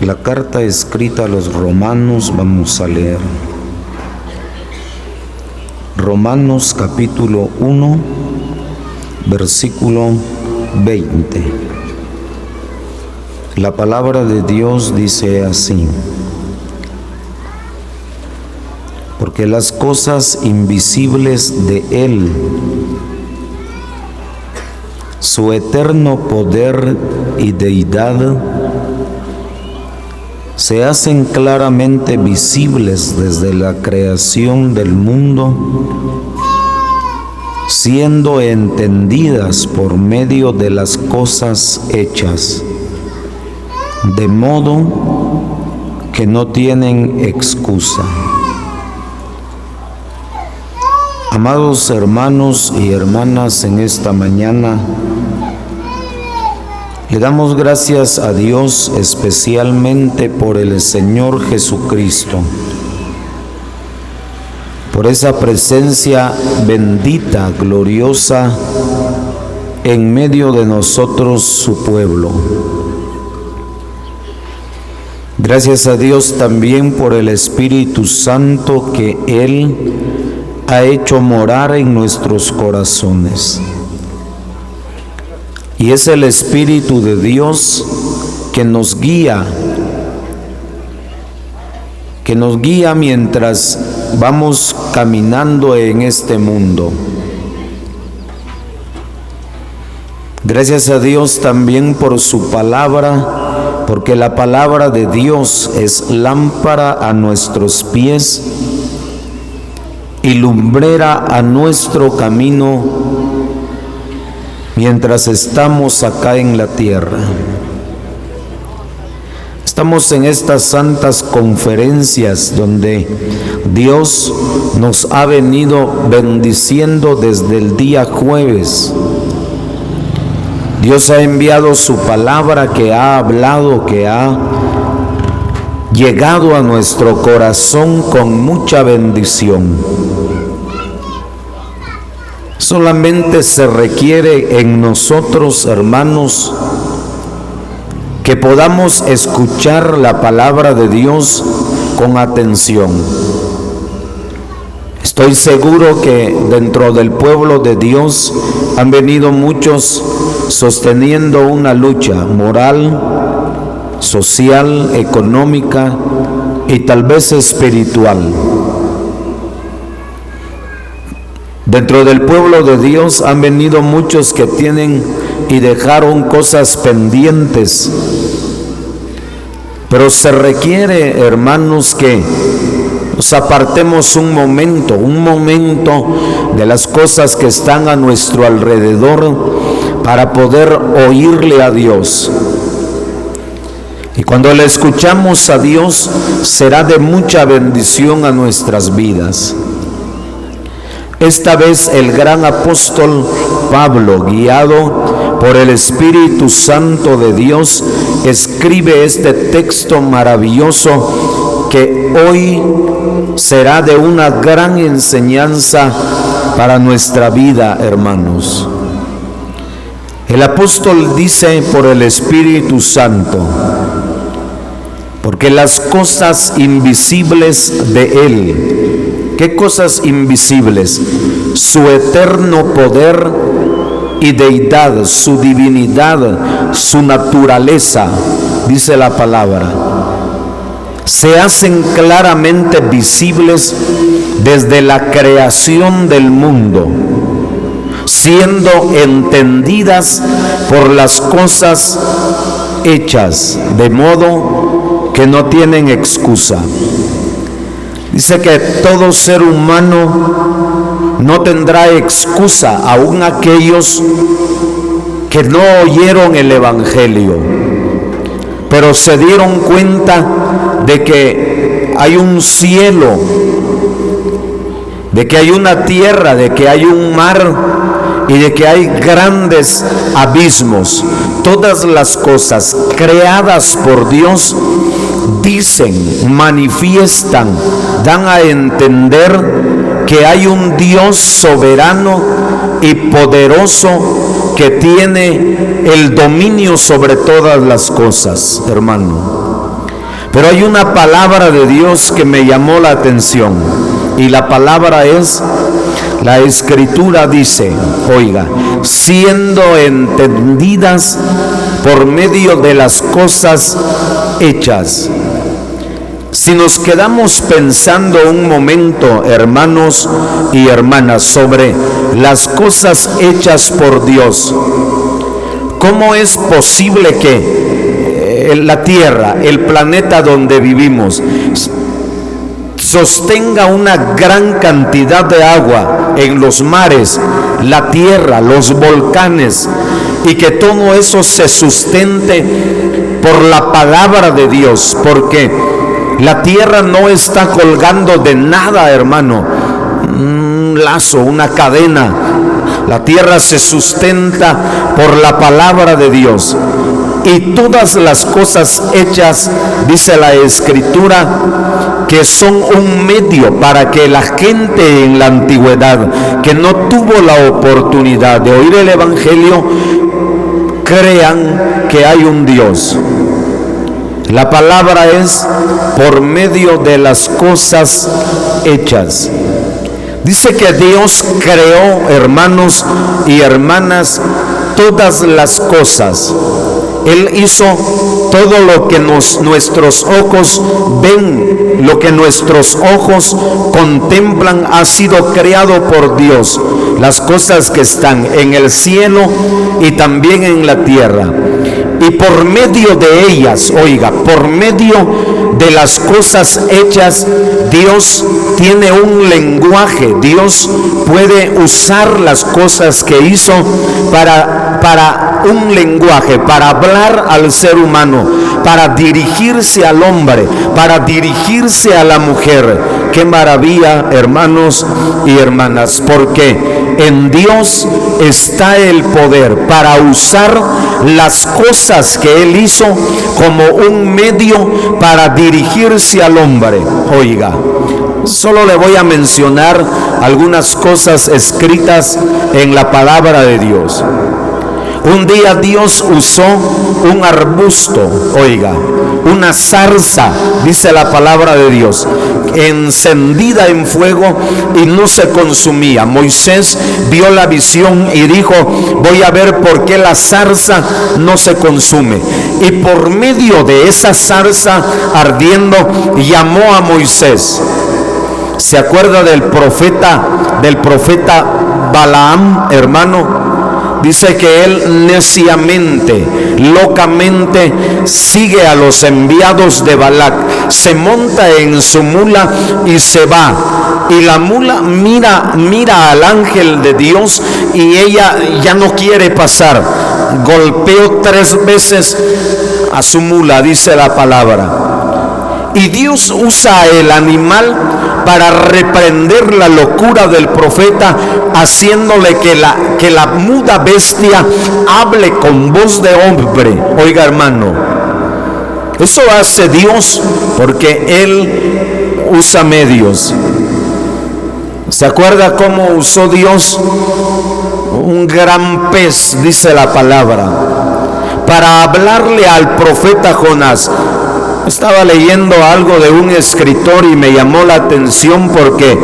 La carta escrita a los romanos vamos a leer. Romanos capítulo 1, versículo 20. La palabra de Dios dice así: porque las cosas invisibles de Él, su eterno poder y deidad, se hacen claramente visibles desde la creación del mundo, siendo entendidas por medio de las cosas hechas, de modo que no tienen excusa. Amados hermanos y hermanas, en esta mañana le damos gracias a Dios especialmente por el Señor Jesucristo, por esa presencia bendita, gloriosa, en medio de nosotros, su pueblo. Gracias a Dios también por el Espíritu Santo que Él ha hecho morar en nuestros corazones. Y es el Espíritu de Dios que nos guía mientras vamos caminando en este mundo. Gracias a Dios también por su palabra, porque la palabra de Dios es lámpara a nuestros pies y lumbrera a nuestro camino mientras estamos acá en la tierra. Estamos en estas santas conferencias donde Dios nos ha venido bendiciendo desde el día jueves. Dios ha enviado su palabra que ha hablado, que ha llegado a nuestro corazón con mucha bendición. Solamente se requiere en nosotros, hermanos, que podamos escuchar la palabra de Dios con atención. Estoy seguro que dentro del pueblo de Dios han venido muchos sosteniendo una lucha moral, social, económica y tal vez espiritual. Dentro del pueblo de Dios han venido muchos que tienen y dejaron cosas pendientes, pero se requiere, hermanos, que nos apartemos un momento de las cosas que están a nuestro alrededor para poder oírle a Dios. Y cuando le escuchamos a Dios, será de mucha bendición a nuestras vidas. Esta vez el gran apóstol Pablo, guiado por el Espíritu Santo de Dios, escribe este texto maravilloso que hoy será de una gran enseñanza para nuestra vida, hermanos. El apóstol dice por el Espíritu Santo: porque las cosas invisibles de Él. ¿Qué cosas invisibles? Su eterno poder y deidad, su divinidad, su naturaleza, dice la palabra, se hacen claramente visibles desde la creación del mundo, siendo entendidas por las cosas hechas, de modo que no tienen excusa. Dice que todo ser humano no tendrá excusa, aun aquellos que no oyeron el Evangelio, pero se dieron cuenta de que hay un cielo, de que hay una tierra, de que hay un mar y de que hay grandes abismos. Todas las cosas creadas por Dios dicen, manifiestan, dan a entender que hay un Dios soberano y poderoso que tiene el dominio sobre todas las cosas, hermano. Pero hay una palabra de Dios que me llamó la atención, y la palabra es, la Escritura dice, oiga, siendo entendidas por medio de las cosas hechas. Si nos quedamos pensando un momento, hermanos y hermanas, sobre las cosas hechas por Dios, ¿cómo es posible que la tierra, el planeta donde vivimos, sostenga una gran cantidad de agua en los mares, la tierra, los volcanes, y que todo eso se sustente por la palabra de Dios? Porque la tierra no está colgando de nada, hermano, un lazo, una cadena. La tierra se sustenta por la palabra de Dios. Y todas las cosas hechas, dice la Escritura, que son un medio para que la gente en la antigüedad, que no tuvo la oportunidad de oír el Evangelio, crean que hay un Dios. La palabra es por medio de las cosas hechas. Dice que Dios creó, hermanos y hermanas, todas las cosas. Él hizo todo lo que nuestros ojos ven, lo que nuestros ojos contemplan, ha sido creado por Dios. Las cosas que están en el cielo y también en la tierra. Y por medio de ellas, oiga, por medio de las cosas hechas, Dios tiene un lenguaje. Dios puede usar las cosas que hizo para un lenguaje, para hablar al ser humano, para dirigirse al hombre, para dirigirse a la mujer. Qué maravilla, hermanos y hermanas, porque en Dios está el poder para usar las cosas que Él hizo como un medio para dirigirse al hombre. Oiga, solo le voy a mencionar algunas cosas escritas en la palabra de Dios. Un día Dios usó un arbusto, oiga, una zarza, dice la palabra de Dios, encendida en fuego y no se consumía. Moisés vio la visión y dijo: voy a ver por qué la zarza no se consume. Y por medio de esa zarza ardiendo llamó a Moisés. ¿Se acuerda del profeta Balaam, hermano? Dice que él neciamente, locamente sigue a los enviados de Balac, se monta en su mula y se va. Y la mula mira al ángel de Dios y ella ya no quiere pasar. Golpeó 3 veces a su mula, dice la palabra. Y Dios usa el animal para reprender la locura del profeta, haciéndole que la muda bestia hable con voz de hombre. Oiga, hermano, eso hace Dios porque Él usa medios. ¿Se acuerda cómo usó Dios un gran pez, dice la palabra, para hablarle al profeta Jonás? Estaba leyendo algo de un escritor y me llamó la atención porque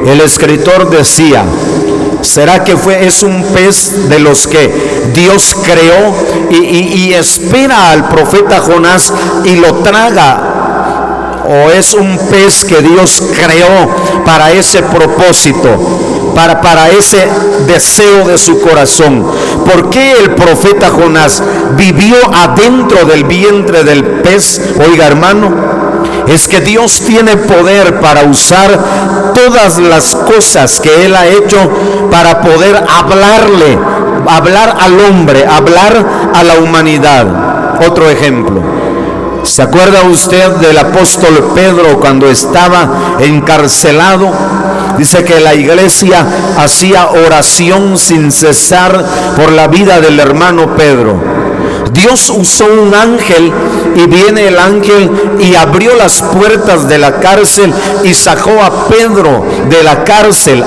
el escritor decía: ¿será que es un pez de los que Dios creó y espera al profeta Jonás y lo traga? ¿O es un pez que Dios creó para ese propósito, para ese deseo de su corazón? ¿Por qué el profeta Jonás vivió adentro del vientre del pez? Oiga, hermano, es que Dios tiene poder para usar todas las cosas que Él ha hecho para poder hablar al hombre, hablar a la humanidad. Otro ejemplo. ¿Se acuerda usted del apóstol Pedro cuando estaba encarcelado? Dice que la iglesia hacía oración sin cesar por la vida del hermano Pedro. Dios usó un ángel y viene el ángel y abrió las puertas de la cárcel y sacó a Pedro de la cárcel,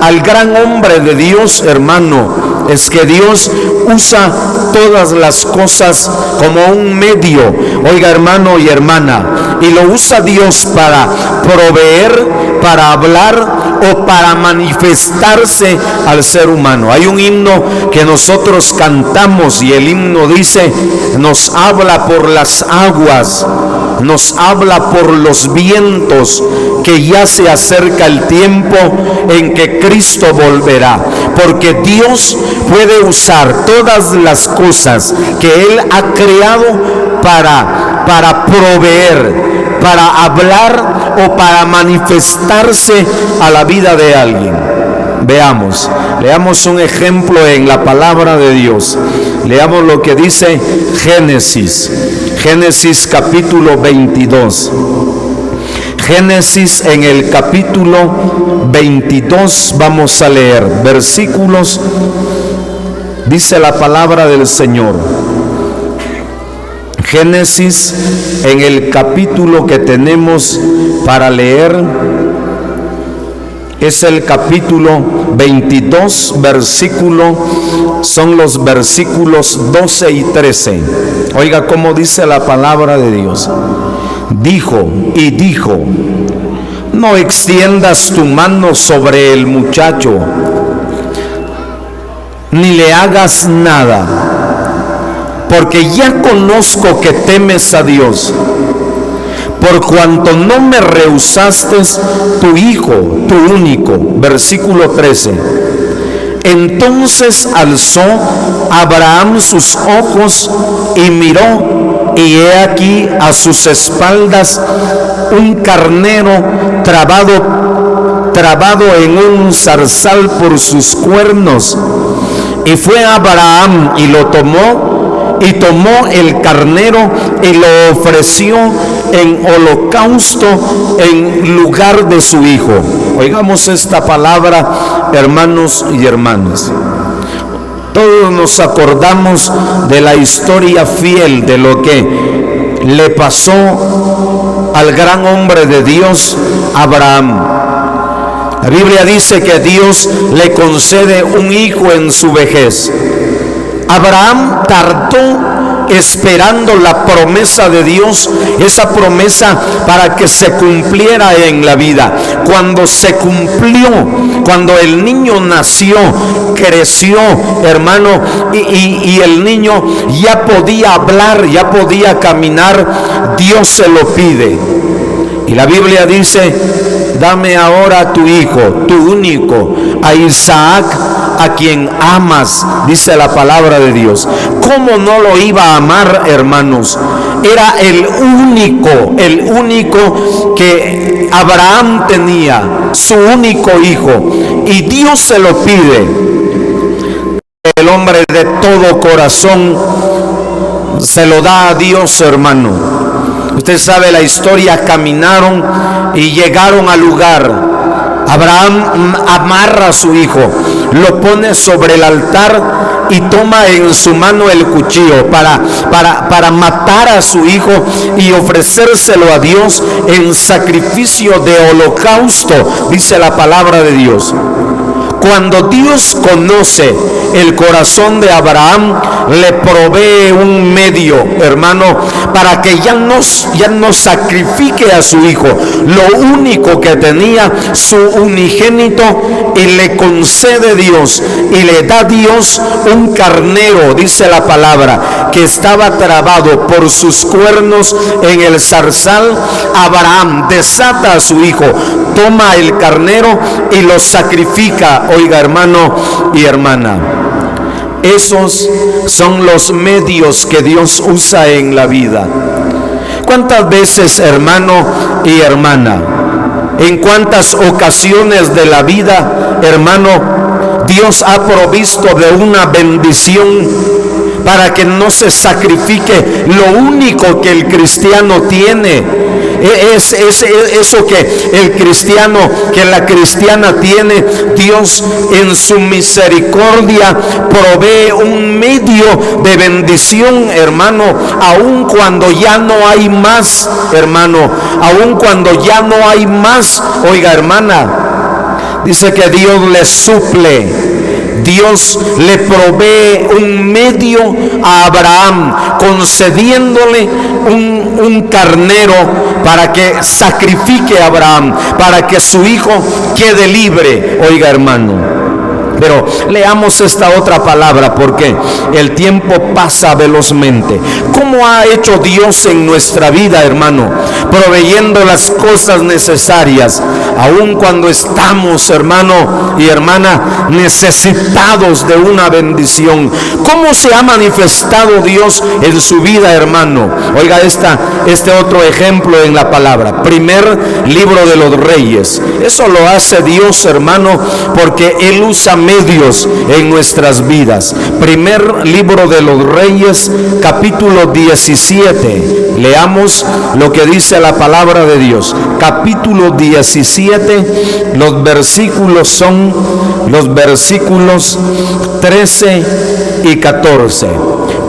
al gran hombre de Dios, hermano. es que Dios usa todas las cosas como un medio, oiga hermano y hermana, y lo usa Dios para proveer, para hablar o para manifestarse al ser humano. Hay un himno que nosotros cantamos y el himno dice: nos habla por las aguas, nos habla por los vientos, que ya se acerca el tiempo en que Cristo volverá. Porque Dios puede usar todas las cosas que Él ha creado para proveer, para hablar o para manifestarse a la vida de alguien. Leamos un ejemplo en la palabra de Dios. Leamos lo que dice Génesis capítulo 22. Génesis en el capítulo 22 vamos a leer versículos. Dice la palabra del Señor. Génesis en el capítulo que tenemos para leer es el capítulo 22, son los versículos 12 y 13. Oiga cómo dice la palabra de Dios. Dijo, no extiendas tu mano sobre el muchacho, ni le hagas nada, porque ya conozco que temes a Dios, por cuanto no me rehusaste tu hijo, tu único. Versículo 13. Entonces alzó Abraham sus ojos y miró, y he aquí a sus espaldas un carnero trabado en un zarzal por sus cuernos. Y fue Abraham y lo tomó, y tomó el carnero y lo ofreció en holocausto en lugar de su hijo. Oigamos esta palabra, hermanos y hermanas. Todos nos acordamos de la historia fiel de lo que le pasó al gran hombre de Dios, Abraham. La Biblia dice que Dios le concede un hijo en su vejez. Abraham tardó esperando la promesa de Dios, esa promesa para que se cumpliera en la vida. Cuando se cumplió, cuando el niño nació, creció, hermano, y el niño ya podía hablar, ya podía caminar, Dios se lo pide. Y la Biblia dice: dame ahora tu hijo, tu único, a Isaac, a quien amas, dice la palabra de Dios. ¿Cómo no lo iba a amar, hermanos? Era el único que Abraham tenía, su único hijo, y Dios se lo pide. El hombre de todo corazón se lo da a Dios, hermano. Usted sabe la historia, caminaron y llegaron al lugar. Abraham amarra a su hijo, lo pone sobre el altar y toma en su mano el cuchillo para matar a su hijo y ofrecérselo a Dios en sacrificio de holocausto, dice la palabra de Dios. Cuando Dios conoce el corazón de Abraham, le provee un medio, hermano, para que ya no sacrifique a su hijo, lo único que tenía, su unigénito, y le concede Dios, y le da Dios un carnero, dice la palabra, que estaba trabado por sus cuernos en el zarzal. Abraham desata a su hijo, toma el carnero y lo sacrifica. Oiga, hermano y hermana, esos son los medios que Dios usa en la vida. ¿Cuántas veces, hermano y hermana, en cuántas ocasiones de la vida, hermano, Dios ha provisto de una bendición para que no se sacrifique lo único que el cristiano tiene? Es eso que el cristiano, que la cristiana tiene. Dios en su misericordia provee un medio de bendición, hermano, aun cuando ya no hay más, hermano, aun cuando ya no hay más. Oiga, hermana, dice que Dios le suple Dios le provee un medio a Abraham, concediéndole un carnero para que sacrifique a Abraham, para que su hijo quede libre. Oiga, hermano, pero leamos esta otra palabra porque el tiempo pasa velozmente. ¿Cómo ha hecho Dios en nuestra vida, hermano? Proveyendo las cosas necesarias, aun cuando estamos, hermano y hermana, necesitados de una bendición. ¿Cómo se ha manifestado Dios en su vida, hermano? Oiga este otro ejemplo en la palabra. Primer libro de los Reyes. Eso lo hace Dios, hermano, porque Él usa medios en nuestras vidas. Primer libro de los Reyes, capítulo 17. Leamos lo que dice la palabra de Dios. Capítulo 17, los versículos son los versículos 13 y 14.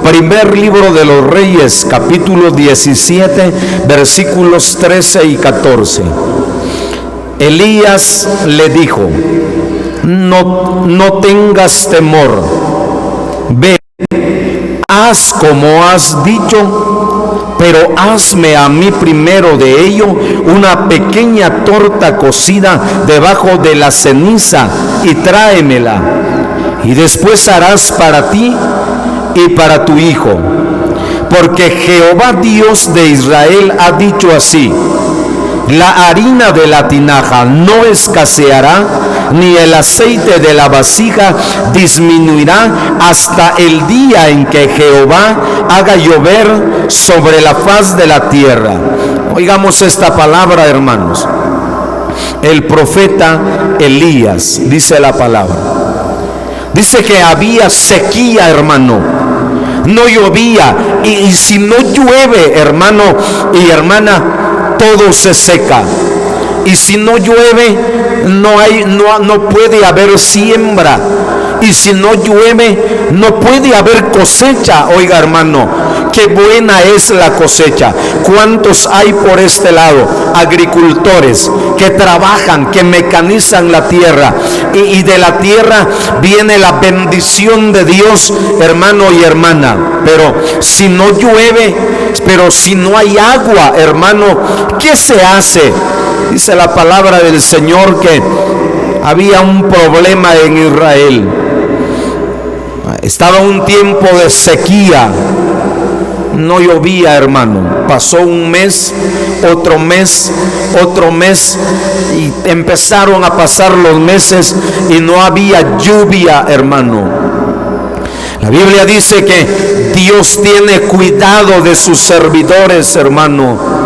Primer libro de los Reyes, capítulo 17, versículos 13 y 14. Elías le dijo: no tengas temor, ve, haz como has dicho, pero hazme a mí primero de ello una pequeña torta cocida debajo de la ceniza y tráemela, y después harás para ti y para tu hijo, porque Jehová Dios de Israel ha dicho así: la harina de la tinaja no escaseará, ni el aceite de la vasija disminuirá hasta el día en que Jehová haga llover sobre la faz de la tierra. Oigamos esta palabra, hermanos. El profeta Elías, dice la palabra, dice que había sequía, hermano. No llovía, y si no llueve, hermano y hermana, todo se seca. Y si no llueve, no puede haber siembra. Y si no llueve, no puede haber cosecha. Oiga, hermano, qué buena es la cosecha. ¿Cuántos hay por este lado? Agricultores que trabajan, que mecanizan la tierra, y de la tierra viene la bendición de Dios, hermano y hermana. Pero si no llueve, pero si no hay agua, hermano, ¿qué se hace? Dice la palabra del Señor que había un problema en Israel. Estaba un tiempo de sequía. No llovía, hermano. Pasó un mes, otro mes, y empezaron a pasar los meses y no había lluvia, hermano. La Biblia dice que Dios tiene cuidado de sus servidores, hermano.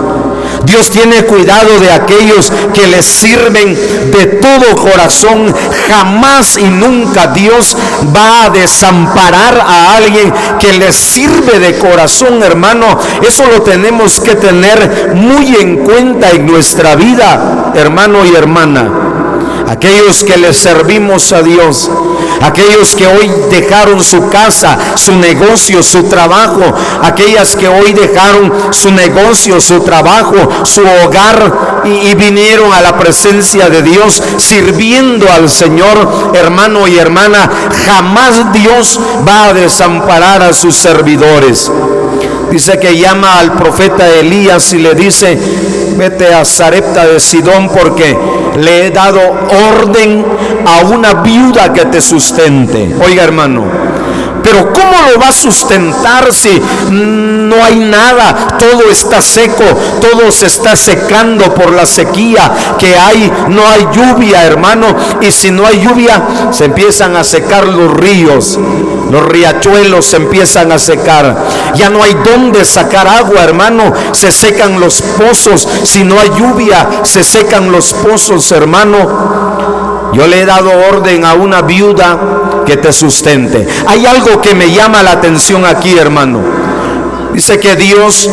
Dios tiene cuidado de aquellos que le sirven de todo corazón. Jamás y nunca Dios va a desamparar a alguien que le sirve de corazón, hermano. Eso lo tenemos que tener muy en cuenta en nuestra vida, hermano y hermana. Aquellos que le servimos a Dios, aquellos que hoy dejaron su casa, su negocio, su trabajo, aquellas que hoy dejaron su negocio, su trabajo, su hogar y vinieron a la presencia de Dios sirviendo al Señor, hermano y hermana, jamás Dios va a desamparar a sus servidores. Dice que llama al profeta Elías y le dice: vete a Sarepta de Sidón, porque le he dado orden a una viuda que te sustente. Oiga, hermano, pero ¿cómo lo va a sustentar si no hay nada? Todo está seco, todo se está secando por la sequía que hay. No hay lluvia, hermano, y si no hay lluvia se empiezan a secar los ríos, los riachuelos se empiezan a secar. Ya no hay dónde sacar agua, hermano. Se secan los pozos. Si no hay lluvia, se secan los pozos, hermano. Yo le he dado orden a una viuda que te sustente. Hay algo que me llama la atención aquí, hermano. Dice que Dios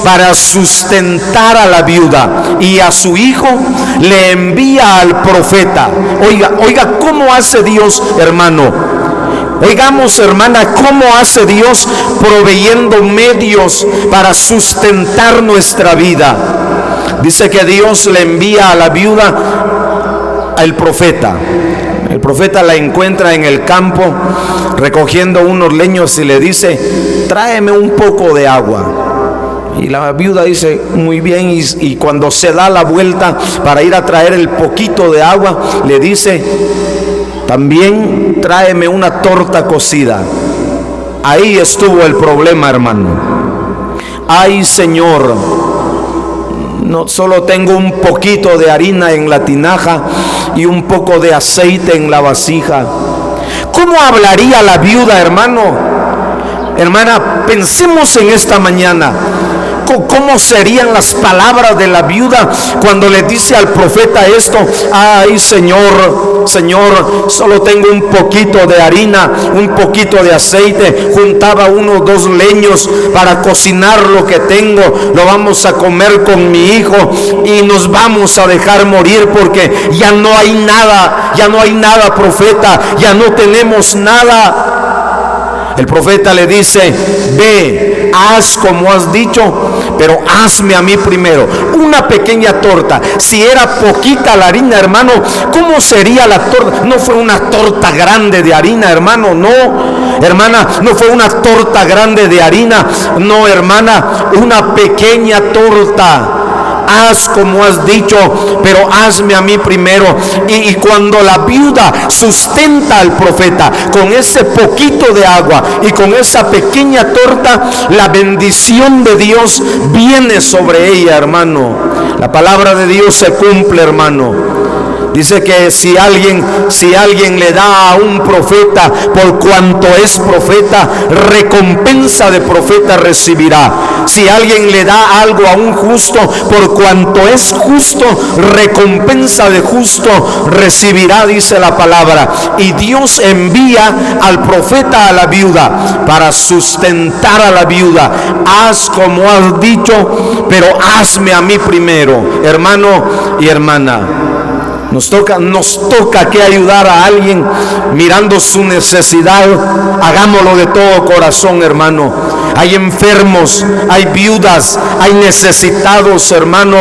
para sustentar a la viuda y a su hijo le envía al profeta. Oiga, ¿cómo hace Dios, hermano? Oigamos, hermana, cómo hace Dios proveyendo medios para sustentar nuestra vida. Dice que Dios le envía a la viuda al profeta. El profeta la encuentra en el campo recogiendo unos leños y le dice: tráeme un poco de agua. Y la viuda dice: muy bien. Y cuando se da la vuelta para ir a traer el poquito de agua, le dice: también tráeme una torta cocida. Ahí estuvo el problema, hermano. Ay, Señor, no solo tengo un poquito de harina en la tinaja y un poco de aceite en la vasija. ¿Cómo hablaría la viuda, hermano? Hermana, pensemos en esta mañana. ¿Cómo serían las palabras de la viuda cuando le dice al profeta esto? Ay, Señor, solo tengo un poquito de harina, un poquito de aceite. Juntaba 1 o 2 leños para cocinar lo que tengo. Lo vamos a comer con mi hijo y nos vamos a dejar morir porque ya no hay nada, profeta, ya no tenemos nada. El profeta le dice: ve, haz como has dicho, pero hazme a mí primero una pequeña torta. Si era poquita la harina, hermano, ¿cómo sería la torta? No fue una torta grande de harina, hermano, no. Hermana, no fue una torta grande de harina, no, hermana, una pequeña torta. Haz como has dicho, pero hazme a mí primero. Y cuando la viuda sustenta al profeta con ese poquito de agua y con esa pequeña torta, la bendición de Dios viene sobre ella, hermano. La palabra de Dios se cumple, hermano. Dice que si alguien le da a un profeta por cuanto es profeta, recompensa de profeta recibirá. Si alguien le da algo a un justo por cuanto es justo, recompensa de justo recibirá, dice la palabra. Y Dios envía al profeta a la viuda para sustentar a la viuda. Haz como has dicho, pero hazme a mí primero. Hermano y hermana, Nos toca que ayudar a alguien mirando su necesidad. Hagámoslo de todo corazón, hermano. Hay enfermos, hay viudas, hay necesitados, hermano.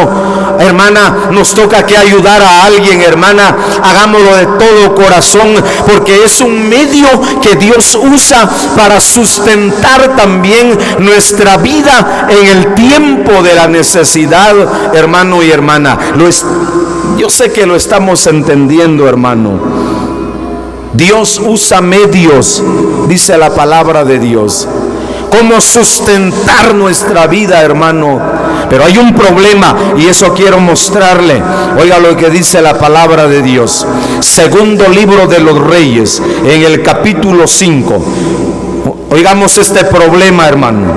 Hermana, nos toca que ayudar a alguien, hermana. Hagámoslo de todo corazón, porque es un medio que Dios usa para sustentar también nuestra vida en el tiempo de la necesidad, hermano y hermana. Yo sé que lo estamos entendiendo, hermano. Dios usa medios, dice la palabra de Dios. Cómo sustentar nuestra vida, hermano. Pero hay un problema y eso quiero mostrarle. Oiga lo que dice la palabra de Dios. Segundo libro de los Reyes, en el capítulo 5. Oigamos este problema, hermano.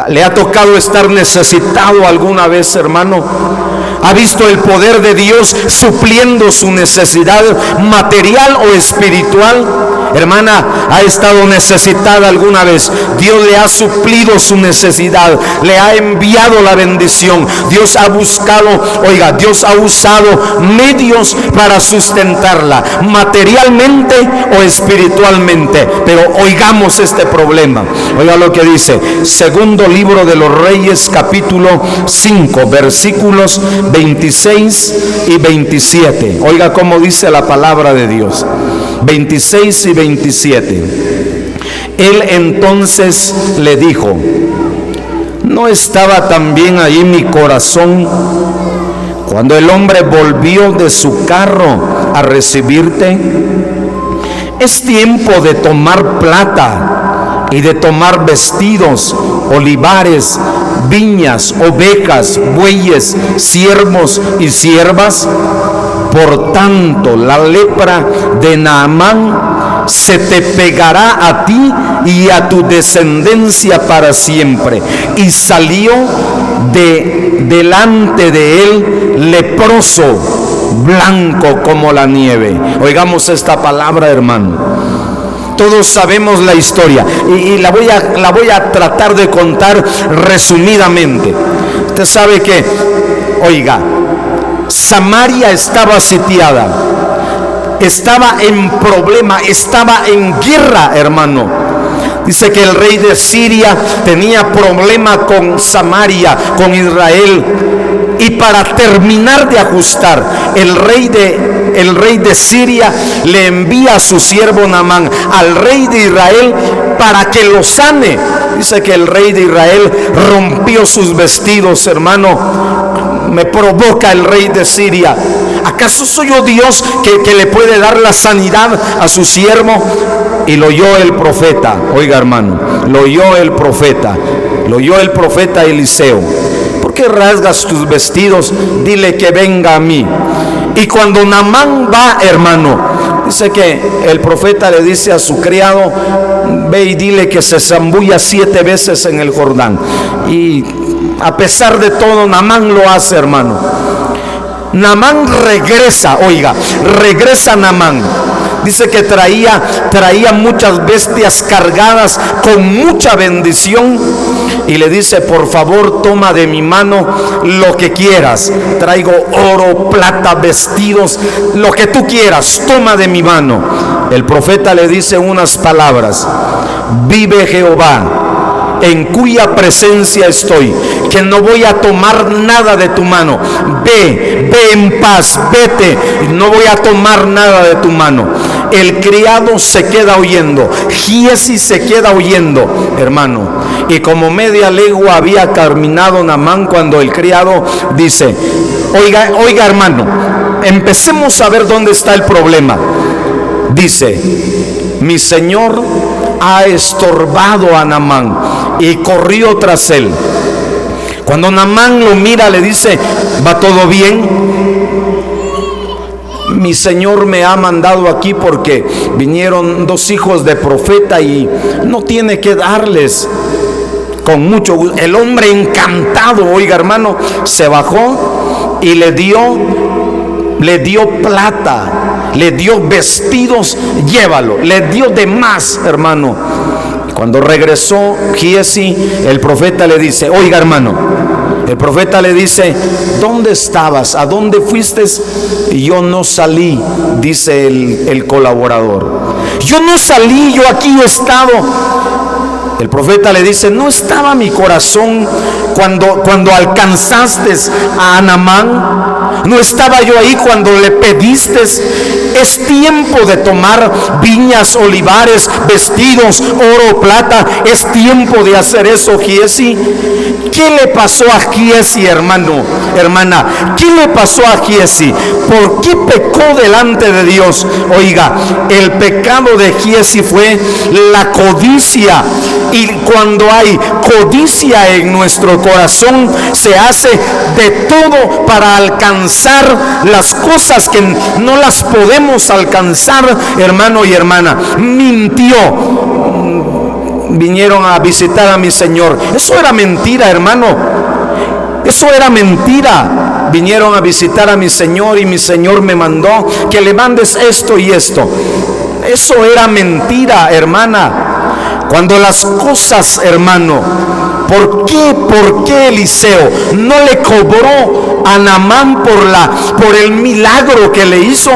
¿Le ha tocado estar necesitado alguna vez, hermano? ¿Ha visto el poder de Dios supliendo su necesidad material o espiritual? Hermana, ¿ha estado necesitada alguna vez? Dios le ha suplido su necesidad, le ha enviado la bendición. Dios ha buscado, Dios ha usado medios para sustentarla, materialmente o espiritualmente. Pero oigamos este problema. Oiga lo que dice, segundo libro de los Reyes, capítulo 5, versículos 26 y 27. Oiga cómo dice la palabra de Dios. 26 y 27. Él entonces le dijo: ¿no estaba también ahí mi corazón cuando el hombre volvió de su carro a recibirte? Es tiempo de tomar plata y de tomar vestidos, olivares, viñas, ovejas, bueyes, siervos y siervas. Por tanto, la lepra de Naamán se te pegará a ti y a tu descendencia para siempre. Y salió delante de él leproso, blanco como la nieve. Oigamos esta palabra, hermano. Todos sabemos la historia y la voy a tratar de contar resumidamente. Usted sabe que, Samaria estaba sitiada, estaba en problema, estaba en guerra, hermano. Dice que el rey de Siria tenía problema con Samaria, con Israel. Y para terminar de ajustar, el rey de el rey de Siria le envía a su siervo Naamán al rey de Israel para que lo sane. Dice que el rey de Israel rompió sus vestidos, hermano. Me provoca el rey de Siria. ¿Acaso soy yo Dios que le puede dar la sanidad a su siervo? Y lo oyó el profeta. Oiga, hermano, lo oyó el profeta. Lo oyó el profeta Eliseo. ¿Por qué rasgas tus vestidos? Dile que venga a mí. Y cuando Naamán va, hermano, dice que el profeta le dice a su criado: ve y dile que se zambulla 7 veces en el Jordán. Y a pesar de todo, Naamán lo hace, hermano. Naamán regresa, oiga, regresa Naamán. Dice que traía muchas bestias cargadas con mucha bendición. Y le dice: por favor, toma de mi mano lo que quieras. Traigo oro, plata, vestidos, lo que tú quieras, toma de mi mano. El profeta le dice unas palabras: vive Jehová, en cuya presencia estoy, que no voy a tomar nada de tu mano. Ve en paz, vete, no voy a tomar nada de tu mano. El criado se queda oyendo, Giezi se queda oyendo, hermano. Y como media legua había caminado Naamán cuando el criado dice: oiga, hermano, empecemos a ver dónde está el problema. Dice: mi señor ha estorbado a Naamán, y corrió tras él. Cuando Naamán lo mira, le dice: ¿va todo bien? Mi señor me ha mandado aquí porque vinieron 2 hijos de profeta y no tiene que darles. Con mucho gusto. El hombre encantado, oiga, hermano, se bajó y le dio plata, le dio vestidos, llévalo, le dio de más, hermano. Cuando regresó Giezi, el profeta le dice: oiga, hermano, el profeta le dice: ¿dónde estabas? ¿A dónde fuiste? Y yo no salí, dice el colaborador. Yo no salí, yo aquí he estado. El profeta le dice: ¿no estaba mi corazón cuando alcanzaste a Naamán? ¿No estaba yo ahí cuando le pediste? Es tiempo de tomar viñas, olivares, vestidos, oro, plata. Es tiempo de hacer eso, Giezi. ¿Qué le pasó a Giezi, hermana? ¿Qué le pasó a Giezi? ¿Por qué pecó delante de Dios? Oiga, el pecado de Giezi fue la codicia. Y cuando hay codicia en nuestro corazón, se hace de todo para alcanzar las cosas que no las podemos alcanzar, hermano y hermana. Mintió. Vinieron a visitar a mi señor. Eso era mentira, hermano. Eso era mentira. Vinieron a visitar a mi señor y mi señor me mandó que le mandes esto y esto. Eso era mentira, hermana. Cuando las cosas, hermano, ¿por qué Eliseo no le cobró a Naamán por el milagro que le hizo?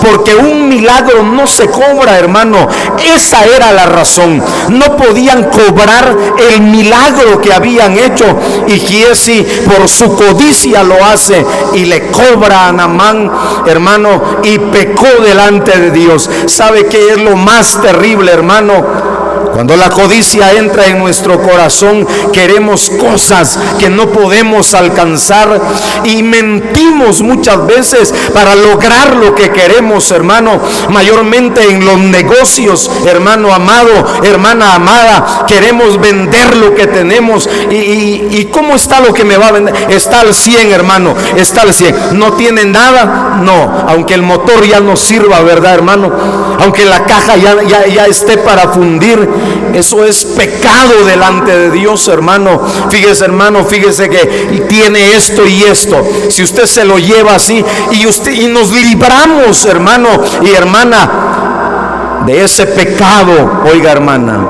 Porque un milagro no se cobra, hermano. Esa era la razón. No podían cobrar el milagro que habían hecho. Y Giezi, por su codicia, lo hace y le cobra a Naamán, hermano, y pecó delante de Dios. ¿Sabe qué es lo más terrible, hermano? Cuando la codicia entra en nuestro corazón, queremos cosas que no podemos alcanzar y mentimos muchas veces para lograr lo que queremos, hermano. Mayormente en los negocios, hermano amado, hermana amada, queremos vender lo que tenemos. ¿Y cómo está lo que me va a vender? Está al 100, hermano, está al 100. ¿No tiene nada? No, aunque el motor ya no sirva, ¿verdad, hermano? Aunque la caja ya esté para fundir. Eso es pecado delante de Dios, hermano. Fíjese que tiene esto y esto. Si usted se lo lleva así y nos libramos, hermano y hermana, de ese pecado. Oiga, hermana,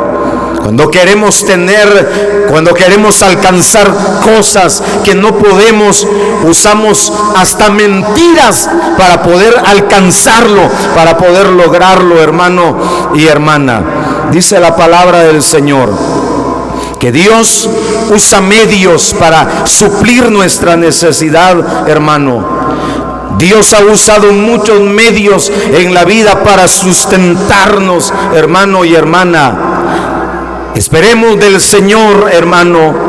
cuando queremos alcanzar cosas que no podemos, usamos hasta mentiras para poder alcanzarlo, para poder lograrlo, hermano y hermana. Dice la palabra del Señor que Dios usa medios para suplir nuestra necesidad, hermano. Dios ha usado muchos medios en la vida para sustentarnos, hermano y hermana. Esperemos del Señor, hermano.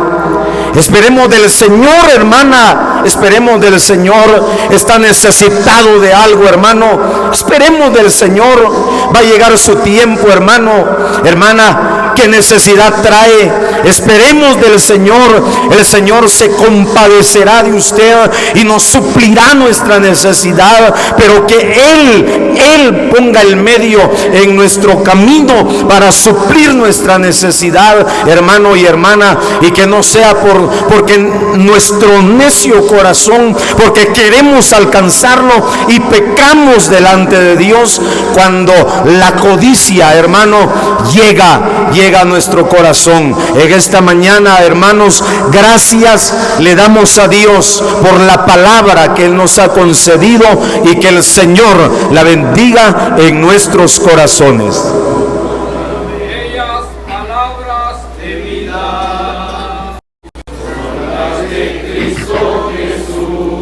Esperemos del Señor, hermana. Esperemos del Señor. Está necesitado de algo, hermano. Esperemos del Señor. Va a llegar su tiempo, hermano, hermana. ¿Qué necesidad trae? Esperemos del Señor. El Señor se compadecerá de usted y nos suplirá nuestra necesidad, pero que Él ponga el medio en nuestro camino para suplir nuestra necesidad, hermano y hermana, y que no sea porque nuestro necio corazón, porque queremos alcanzarlo y pecamos delante de Dios, cuando la codicia, hermano, llega a nuestro corazón. En esta mañana, hermanos, gracias le damos a Dios por la palabra que Él nos ha concedido, y que el Señor la bendiga en nuestros corazones. Ellas palabras de vida, palabras de Cristo Jesús.